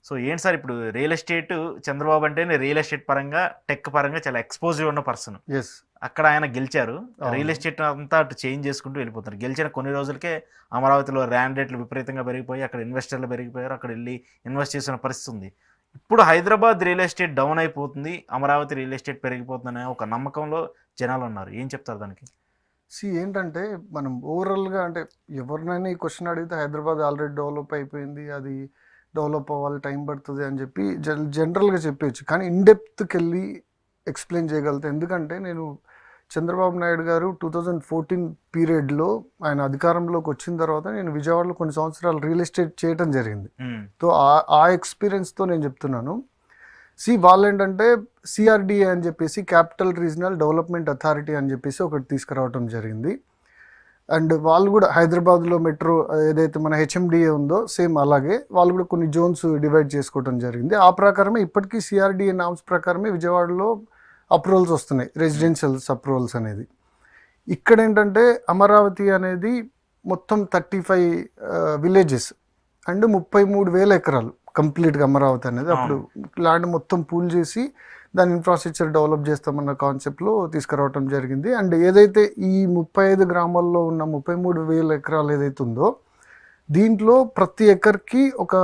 So ఏంటి sir ఇప్పుడు real estate Chandrababu అంటేనే రియల్ ఎస్టేట్ పరంగా, టెక్ పరంగా చాలా ఎక్స్‌పోజ్డ్ ఉన్న పర్సన్. యెస్. అక్కడ ఆయన గెలిచారు. రియల్ అవును. ఎస్టేట్ అంతా అటు చేంజ్ చేసుకుంటూ వెళ్ళిపోతున్నారు. గెలిచిన కొన్ని రోజులకే అమరావతిలో ల్యాండ్ రేట్లు విపరీతంగా పెరిగిపోయి, అక్కడ ఇన్వెస్టర్లు పెరిగిపోయారు. అక్కడ వెళ్లి ఇన్వెస్ట్ చేసిన పరిస్థితి ఉంది. ఇప్పుడు హైదరాబాద్ రియల్ ఎస్టేట్ డౌన్ అయిపోతుంది. అమరావతి రియల్ ఎస్టేట్ పెరిగిపోతుందనే ఒక నమ్మకంలో జనాలున్నారు. ఏం చెప్తారు దానికి? ఏంటంటే మనం ఓవరాల్‌గా అంటే ఎవరినైనా ఈ క్వెషన్ అడిగితే హైదరాబాద్ ఆల్రెడీ డెవలప్ అయిపోయింది. అది డెవలప్ అవ్వాలి, టైం పడుతది అని చెప్పి జనరల్‌గా చెప్పేయొచ్చు. కానీ ఇన్ డెప్త్‌కెళ్ళి ఎక్స్‌ప్లెయిన్ చేయగలుగుతా. ఎందుకంటే నేను చంద్రబాబు నాయుడు గారు 2014 పీరియడ్‌లో ఆయన అధికారంలోకి వచ్చిన తర్వాత నేను విజయవాడలో కొన్ని సంవత్సరాలు రియల్ ఎస్టేట్ చేయటం జరిగింది. హ్మ్. సో ఆ ఎక్స్‌పీరియన్స్‌తో నేను చెప్తున్నాను. వాళ్ళేంటంటే సిఆర్‌డిఏ అని చెప్పేసి క్యాపిటల్ రీజనల్ డెవలప్మెంట్ అథారిటీ అని చెప్పేసి ఒకటి తీసుకురావటం జరిగింది. అండ్ వాళ్ళు కూడా హైదరాబాద్లో మెట్రో ఏదైతే మన హెచ్ఎండిఏ ఉందో సేమ్ అలాగే వాళ్ళు కూడా కొన్ని జోన్స్ డివైడ్ చేసుకోవడం జరిగింది. ఆ ప్రకారమే ఇప్పటికీ సిఆర్‌డిఏ నామ్స్ ప్రకారమే విజయవాడలో అప్రూవల్స్ వస్తున్నాయి, రెసిడెన్షియల్స్ అప్రూవల్స్ అనేది. ఇక్కడ ఏంటంటే అమరావతి అనేది మొత్తం 35 విలేజెస్ అండ్ 33,000 ఎకరాలు కంప్లీట్గా అమరావతి అనేది. అప్పుడు ల్యాండ్ మొత్తం పూల్ చేసి దాని ఇన్ఫ్రాస్ట్రక్చర్ డెవలప్ చేస్తామన్న కాన్సెప్ట్లో తీసుకురావటం జరిగింది. అండ్ ఏదైతే ఈ 35 గ్రామాల్లో ఉన్న 33,000 ఎకరాలు ఏదైతే ఉందో దీంట్లో ప్రతి ఎకర్కి ఒక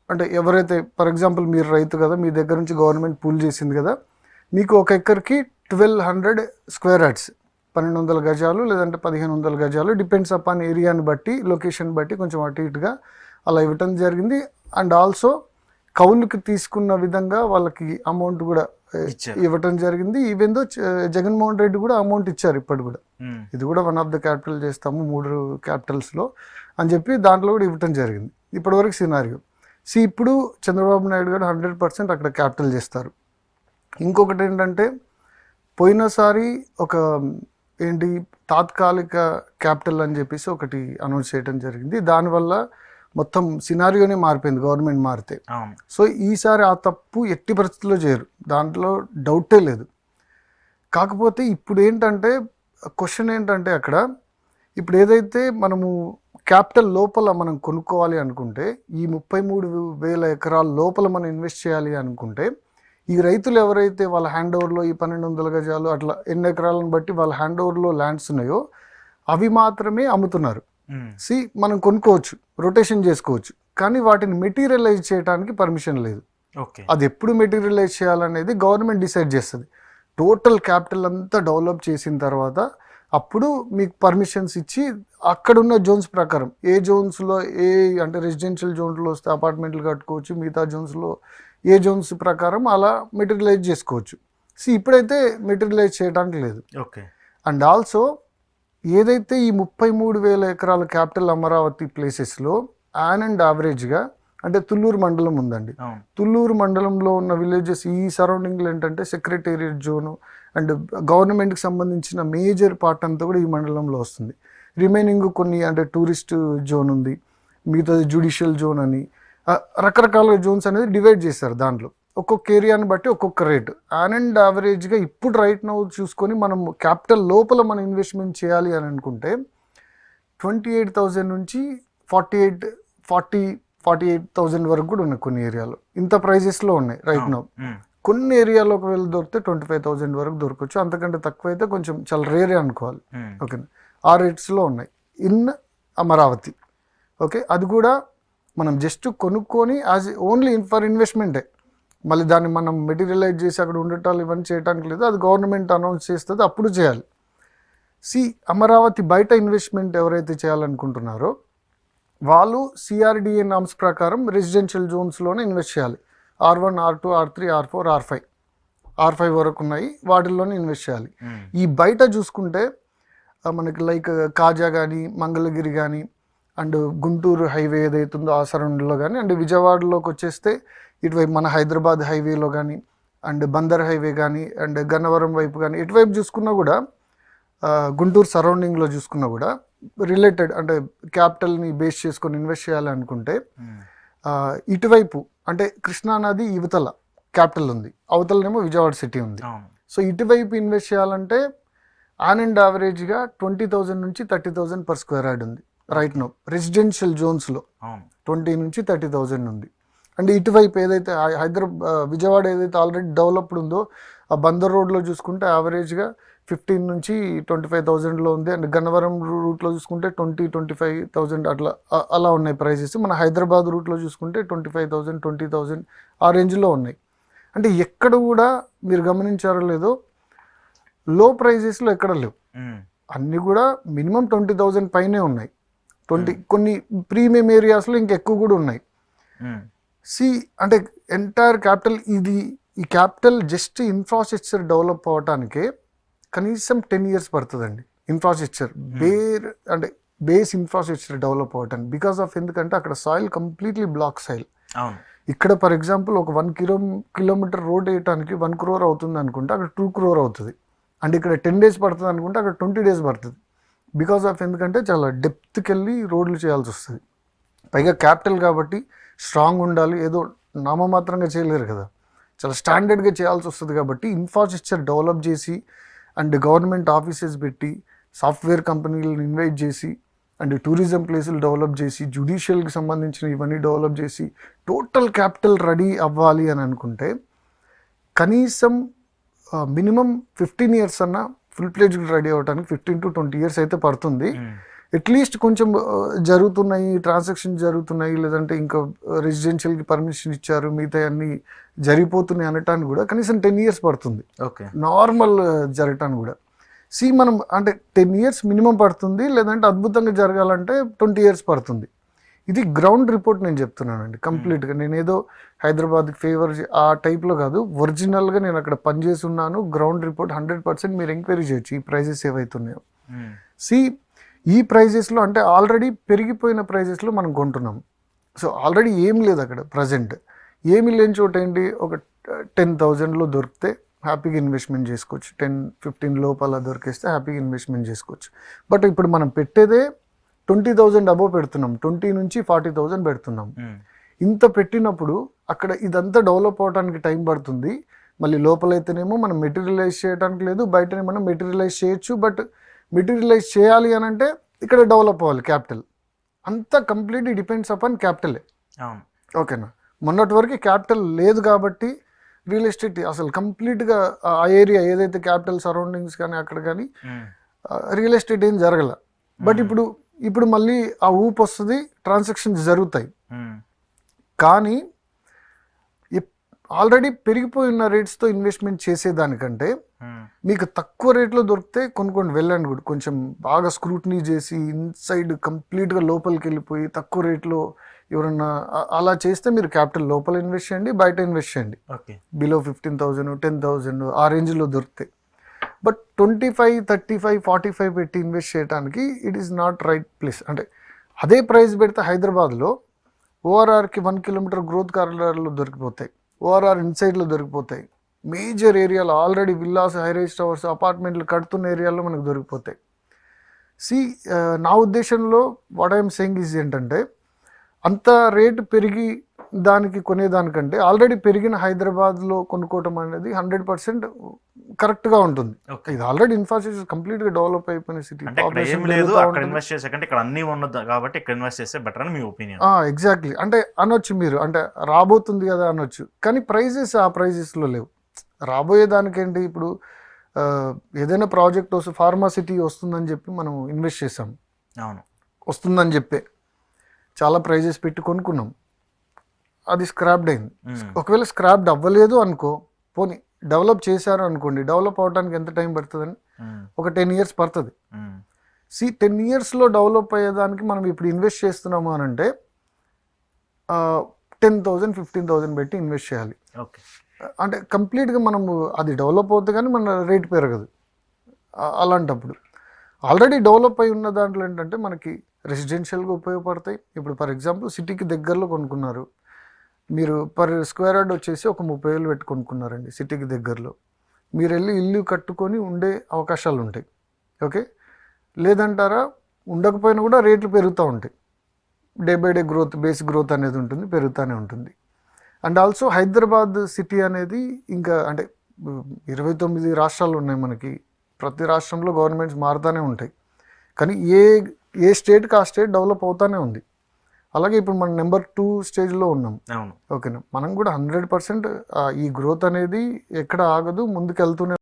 అంటే ఎవరైతే ఫర్ ఎగ్జాంపుల్ మీరు రైతు కదా, మీ దగ్గర నుంచి గవర్నమెంట్ పూల్ చేసింది కదా, మీకు ఒక ఎకర్కి 1200 స్క్వేర్ యార్డ్స్ 1200 గజాలు లేదంటే 1500 గజాలు డిపెండ్స్ అపాన్ ఏరియాని బట్టి లొకేషన్ బట్టి కొంచెం అటు ఇటుగా అలా ఇవ్వటం జరిగింది. అండ్ ఆల్సో కౌలుకి తీసుకున్న విధంగా వాళ్ళకి అమౌంట్ కూడా ఇవ్వటం జరిగింది. ఈవెన్ దో జగన్మోహన్ రెడ్డి కూడా అమౌంట్ ఇచ్చారు ఇప్పటి కూడా. ఇది కూడా వన్ ఆఫ్ ద క్యాపిటల్ చేస్తాము 3 క్యాపిటల్స్లో అని చెప్పి దాంట్లో కూడా ఇవ్వటం జరిగింది. ఇప్పటివరకు సినారియో. ఇప్పుడు చంద్రబాబు నాయుడు గారు 100% అక్కడ క్యాపిటల్ చేస్తారు. ఇంకొకటి ఏంటంటే పోయినసారి ఒక ఏంటి తాత్కాలిక క్యాపిటల్ అని చెప్పేసి ఒకటి అనౌన్స్ చేయడం జరిగింది. దానివల్ల మొత్తం సినారియోనే మారిపోయింది గవర్నమెంట్ మారితే. సో ఈసారి ఆ తప్పు ఎట్టి పరిస్థితుల్లో చేయరు, దాంట్లో డౌటే లేదు. కాకపోతే ఇప్పుడు ఏంటంటే క్వశ్చన్ ఏంటంటే అక్కడ ఇప్పుడు ఏదైతే మనము క్యాపిటల్ లోపల మనం కొనుక్కోవాలి అనుకుంటే ఈ 33,000 ఎకరాల లోపల మనం ఇన్వెస్ట్ చేయాలి అనుకుంటే ఈ రైతులు ఎవరైతే వాళ్ళ హ్యాండ్ ఓవర్లో ఈ 1200 గజాలు అట్లా ఎన్ని ఎకరాలను బట్టి వాళ్ళ హ్యాండ్ ఓవర్లో ల్యాండ్స్ ఉన్నాయో అవి మాత్రమే అమ్ముతున్నారు. మనం కొనుక్కోవచ్చు, రొటేషన్ చేసుకోవచ్చు, కానీ వాటిని మెటీరియలైజ్ చేయడానికి పర్మిషన్ లేదు. అది ఎప్పుడు మెటీరియలైజ్ చేయాలనేది గవర్నమెంట్ డిసైడ్ చేస్తుంది. టోటల్ క్యాపిటల్ అంతా డెవలప్ చేసిన తర్వాత అప్పుడు మీకు పర్మిషన్స్ ఇచ్చి అక్కడున్న జోన్స్ ప్రకారం ఏ జోన్స్లో అంటే రెసిడెన్షియల్ జోన్లో వస్తే అపార్ట్మెంట్లు కట్టుకోవచ్చు, మిగతా జోన్స్లో ఏ జోన్స్ ప్రకారం అలా మెటీరియలైజ్ చేసుకోవచ్చు. ఇప్పుడైతే మెటీరియలైజ్ చేయడానికి లేదు. అండ్ ఆల్సో ఏదైతే ఈ 33,000 ఎకరాల క్యాపిటల్ అమరావతి ప్లేసెస్లో అండ్ యావరేజ్గా అంటే తుళ్ళూరు మండలం ఉందండి. తుళ్ళూరు మండలంలో ఉన్న విలేజెస్ ఈ సరౌండింగ్లో ఏంటంటే సెక్రటేరియట్ జోను అండ్ గవర్నమెంట్కి సంబంధించిన మేజర్ పార్ట్ అంతా కూడా ఈ మండలంలో వస్తుంది. రిమైనింగ్ కొన్ని అంటే టూరిస్ట్ జోన్ ఉంది, మిగతాది జ్యుడిషియల్ జోన్ అని రకరకాల జోన్స్ అనేది డివైడ్ చేశారు. దాంట్లో ఒక్కొక్క ఏరియాని బట్టి ఒక్కొక్క రేటు అండ్ యావరేజ్గా ఇప్పుడు రైట్ నౌ చూసుకొని మనం క్యాపిటల్ లోపల మనం ఇన్వెస్ట్మెంట్ చేయాలి అని అనుకుంటే 28,000 నుంచి 48,000 వరకు కూడా ఉన్నాయి. కొన్ని ఏరియాలో ఇంత ప్రైజెస్లో ఉన్నాయి రైట్ నౌ. కొన్ని ఏరియాలో ఒకవేళ దొరికితే 25,000 వరకు దొరకవచ్చు, అంతకంటే తక్కువ అయితే కొంచెం చాలా రేరే అనుకోవాలి. ఓకేనా, ఆ రేట్స్లో ఉన్నాయి ఇన్ అమరావతి. ఓకే, అది కూడా మనం జస్ట్ కొనుక్కొని యాజ్ ఓన్లీ ఫర్ ఇన్వెస్ట్మెంటే, మళ్ళీ దాన్ని మనం మెటీరియలైజ్ చేసి అక్కడ ఉండటాలు ఇవన్నీ చేయడానికి లేదు. అది గవర్నమెంట్ అనౌన్స్ చేస్తుంది, అప్పుడు చేయాలి. అమరావతి బయట ఇన్వెస్ట్మెంట్ ఎవరైతే చేయాలనుకుంటున్నారో వాళ్ళు సిఆర్‌డిఏ నామ్స్ ప్రకారం రెసిడెన్షియల్ జోన్స్లోనే ఇన్వెస్ట్ చేయాలి. R1, R2, R3, R4, R5 వరకు ఉన్నాయి, వాటిల్లోనే ఇన్వెస్ట్ చేయాలి. ఈ బయట చూసుకుంటే మనకి లైక్ కాజా కానీ మంగళగిరి కానీ అండ్ గుంటూరు హైవే ఏదైతుందో ఆ సరౌండింగ్లో కానీ అండ్ విజయవాడలోకి వచ్చేస్తే ఇటువైపు మన హైదరాబాద్ హైవేలో కానీ అండ్ బందర్ హైవే కానీ అండ్ గన్నవరం వైపు కానీ ఇటువైపు చూసుకున్నా కూడా గుంటూరు సరౌండింగ్లో చూసుకున్నా కూడా రిలేటెడ్ అంటే క్యాపిటల్ని బేస్ చేసుకొని ఇన్వెస్ట్ చేయాలనుకుంటే ఇటువైపు అంటే కృష్ణానది యువతల క్యాపిటల్ ఉంది, అవతలనేమో విజయవాడ సిటీ ఉంది. సో ఇటువైపు ఇన్వెస్ట్ చేయాలంటే అండ్ యావరేజ్గా 20,000 నుంచి 30,000 పర్ స్క్వేర్ యార్డ్ ఉంది రైట్ నౌ. రెసిడెన్షియల్ జోన్స్లో 20 నుంచి 30,000 ఉంది. అంటే ఇటువైపు ఏదైతే విజయవాడ ఏదైతే ఆల్రెడీ డెవలప్డ్ ఉందో ఆ బందర్ రోడ్లో చూసుకుంటే యావరేజ్గా 15 నుంచి 25,000లో ఉంది. అండ్ గన్నవరం రూట్లో చూసుకుంటే 20-25,000 అట్లా అలా ఉన్నాయి ప్రైజెస్. మన హైదరాబాద్ రూట్లో చూసుకుంటే 25,000 20,000 ఆ రేంజ్లో ఉన్నాయి. అంటే ఎక్కడ కూడా మీరు గమనించారో లేదో లో ప్రైజెస్లో ఎక్కడ లేవు, అన్నీ కూడా మినిమం 20,000 పైనే ఉన్నాయి. కొన్ని ప్రీమియం ఏరియాస్లో ఇంకెక్కువ కూడా ఉన్నాయి. అంటే ఎంటైర్ క్యాపిటల్ ఈ క్యాపిటల్ జస్ట్ ఇన్ఫ్రాస్ట్రక్చర్ డెవలప్ అవ్వటానికే కనీసం 10 years పడుతుందండి. ఇన్ఫ్రాస్ట్రక్చర్ అంటే బేస్ ఇన్ఫ్రాస్ట్రక్చర్ డెవలప్ అవ్వటానికి బికాస్ ఆఫ్ ఎందుకంటే అక్కడ సాయిల్ కంప్లీట్లీ బ్లాక్ సాయిల్. ఇక్కడ ఫర్ ఎగ్జాంపుల్ ఒక 1 kilometer రోడ్ వేయటానికి 1 crore అవుతుంది అనుకుంటే అక్కడ 2 crore అవుతుంది. అండ్ ఇక్కడ 10 days పడుతుంది అనుకుంటే అక్కడ 20 days పడుతుంది. బికాస్ ఆఫ్ ఎందుకంటే చాలా డెప్త్కి వెళ్ళి రోడ్లు చేయాల్సి వస్తుంది. పైగా క్యాపిటల్ కాబట్టి స్ట్రాంగ్ ఉండాలి, ఏదో నామమాత్రంగా చేయలేరు కదా, చాలా స్టాండర్డ్గా చేయాల్సి వస్తుంది. కాబట్టి ఇన్ఫ్రాస్ట్రక్చర్ డెవలప్ చేసి అండ్ గవర్నమెంట్ ఆఫీసెస్ పెట్టి సాఫ్ట్వేర్ కంపెనీలను ఇన్వైట్ చేసి అండ్ టూరిజం ప్లేసులు డెవలప్ చేసి జ్యుడిషియల్కి సంబంధించిన ఇవన్నీ డెవలప్ చేసి టోటల్ క్యాపిటల్ రెడీ అవ్వాలి అని అనుకుంటే కనీసం మినిమం 15 years అన్న ఫుల్ ప్లేజ్డ్ రెడీ అవ్వడానికి 15 to 20 years అయితే పడుతుంది. అట్లీస్ట్ కొంచెం జరుగుతున్నాయి, ట్రాన్సాక్షన్ జరుగుతున్నాయి, లేదంటే ఇంకా రెసిడెన్షియల్కి పర్మిషన్ ఇచ్చారు, మిగతా అన్నీ జరిగిపోతున్నాయి అనటానికి కూడా కనీసం 10 years పడుతుంది. ఓకే, నార్మల్ జరగటానికి కూడా మనం అంటే 10 years మినిమం పడుతుంది, లేదంటే అద్భుతంగా జరగాలంటే 20 years పడుతుంది. ఇది గ్రౌండ్ రిపోర్ట్ నేను చెప్తున్నానండి కంప్లీట్గా. నేను ఏదో హైదరాబాద్కి ఫేవర్ ఆ టైప్లో కాదు, ఒరిజినల్గా నేను అక్కడ పనిచేసి ఉన్నాను. గ్రౌండ్ రిపోర్ట్ 100% మీరు ఎంక్వైరీ చేయొచ్చు ఈ ప్రైజెస్ ఏవైతున్నాయో. ఈ ప్రైజెస్లో అంటే ఆల్రెడీ పెరిగిపోయిన ప్రైజెస్లో మనం కొంటున్నాం. సో ఆల్రెడీ ఏం లేదు అక్కడ ప్రజెంట్, ఏమి లేని చోట ఏంటి ఒక 10,000లో దొరికితే హ్యాపీగా ఇన్వెస్ట్మెంట్ చేసుకోవచ్చు. 10-15 లోపల దొరికేస్తే హ్యాపీగా ఇన్వెస్ట్మెంట్ చేసుకోవచ్చు. బట్ ఇప్పుడు మనం పెట్టేదే 20,000 అబోవ్ పెడుతున్నాం, 20 నుంచి 40,000 పెడుతున్నాం. ఇంత పెట్టినప్పుడు అక్కడ ఇదంతా డెవలప్ అవడానికి టైం పడుతుంది. మళ్ళీ లోపలైతేనేమో మనం మెటీరియలైజ్ చేయడానికి లేదు, బయటనే మనం మెటీరియలైజ్ చేయొచ్చు. బట్ మెటీరియలైజ్ చేయాలి అని అంటే ఇక్కడ డెవలప్ అవ్వాలి క్యాపిటల్. అంతా కంప్లీట్లీ డిపెండ్స్ అపాన్ క్యాపిటలే. ఓకేనా, మొన్నటి వరకు క్యాపిటల్ లేదు కాబట్టి రియల్ ఎస్టేట్ అసలు కంప్లీట్గా ఆ ఏరియా ఏదైతే క్యాపిటల్ సరౌండింగ్స్ కానీ అక్కడ కానీ రియల్ ఎస్టేట్ ఏం జరగల. బట్ ఇప్పుడు మళ్ళీ ఆ ఊపు వస్తుంది, ట్రాన్సాక్షన్స్ జరుగుతాయి. కానీ ఆల్రెడీ పెరిగిపోయి ఉన్న రేట్స్తో ఇన్వెస్ట్మెంట్ చేసేదానికంటే మీకు తక్కువ రేట్లో దొరికితే కొన్ని వెళ్ళండి కూడా, కొంచెం బాగా స్క్రూటినీ చేసి ఇన్సైడ్ కంప్లీట్గా లోపలికి వెళ్ళిపోయి తక్కువ రేట్లో ఎవరన్నా అలా చేస్తే మీరు క్యాపిటల్ లోపల ఇన్వెస్ట్ చేయండి, బయట ఇన్వెస్ట్ చేయండి. బిలో 15,000 10,000 ఆ రేంజ్లో దొరుకుతాయి. బట్ 25, 35, 45 పెట్టి ఇన్వెస్ట్ చేయడానికి it is not right place. అంటే అదే ప్రైస్ పెడితే హైదరాబాద్లో ఓఆర్ఆర్కి 1 kilometer గ్రోత్ కారిడార్లో దొరికిపోతాయి, ఓఆర్ఆర్ ఇన్సైడ్లో దొరికిపోతాయి, మేజర్ ఏరియాలో ఆల్రెడీ విల్లాస్ హైరైజ్ టవర్స్ అపార్ట్మెంట్లు కడుతున్న ఏరియాలో మనకు దొరికిపోతాయి. నా ఉద్దేశంలో వాట్ ఐఎమ్ సెయింగ్ ఈజ్ ఏంటంటే అంత రేటు పెరిగి దానికి కొనేదానికంటే ఆల్రెడీ పెరిగిన హైదరాబాద్లో కొనుక్కోవటం అనేది 100% కరెక్ట్గా ఉంటుంది. ఇది ఆల్రెడీ ఇన్ఫ్రాస్ట్రక్చర్ కంప్లీట్గా డెవలప్ అయిపోయిన సిటీ. ఎగ్జాక్ట్లీ, అంటే అనొచ్చు మీరు, అంటే రాబోతుంది కదా అనొచ్చు, కానీ ప్రైజెస్ ఆ ప్రైజెస్లో లేవు. రాబోయేదానికేంటి, ఇప్పుడు ఏదైనా ప్రాజెక్ట్ వస్తే ఫార్మా సిటీ వస్తుందని చెప్పి మనం ఇన్వెస్ట్ చేసాం, వస్తుందని చెప్పే చాలా ప్రైజెస్ పెట్టి కొనుక్కున్నాం, అది స్క్రాప్డ్ అయింది. ఒకవేళ స్క్రాప్డ్ అవ్వలేదు అనుకో, పోనీ డెవలప్ చేశారు అనుకోండి, డెవలప్ అవడానికి ఎంత టైం పడుతుందని ఒక 10 years పడుతుంది. 10 yearsలో డెవలప్ అయ్యేదానికి మనం ఇప్పుడు ఇన్వెస్ట్ చేస్తున్నాము అని అంటే 10,000 15,000 పెట్టి ఇన్వెస్ట్ చేయాలి. అంటే కంప్లీట్గా మనము అది డెవలప్ అవుతుంది కానీ మన రేట్ పెరగదు. అలాంటప్పుడు ఆల్రెడీ డెవలప్ అయి ఉన్న దాంట్లో ఏంటంటే మనకి రెసిడెన్షియల్గా ఉపయోగపడతాయి. ఇప్పుడు ఫర్ ఎగ్జాంపుల్ సిటీకి దగ్గరలో కొనుక్కున్నారు, మీరు పర్ స్క్వేర్ యార్డ్ వచ్చేసి ఒక 30,000 పెట్టి కొనుక్కున్నారండి సిటీకి దగ్గరలో, మీరు వెళ్ళి ఇల్లు కట్టుకొని ఉండే అవకాశాలు ఉంటాయి. ఓకే, లేదంటారా, ఉండకపోయినా కూడా రేట్లు పెరుగుతూ ఉంటాయి. Day by day growth, base growth అనేది ఉంటుంది, పెరుగుతూనే ఉంటుంది. అండ్ ఆల్సో హైదరాబాద్ సిటీ అనేది ఇంకా అంటే 29 రాష్ట్రాలు ఉన్నాయి మనకి, ప్రతి రాష్ట్రంలో గవర్నమెంట్స్ మారుతూనే ఉంటాయి. కానీ ఏ స్టేట్కి ఆ స్టేట్ డెవలప్ అవుతూనే ఉంది. అలాగే ఇప్పుడు మనం నెంబర్ 2 స్టేజ్లో ఉన్నాం. అవును. ఓకేనా, మనం కూడా 100% ఈ గ్రోత్ అనేది ఎక్కడ ఆగదు, ముందుకు వెళ్తూనే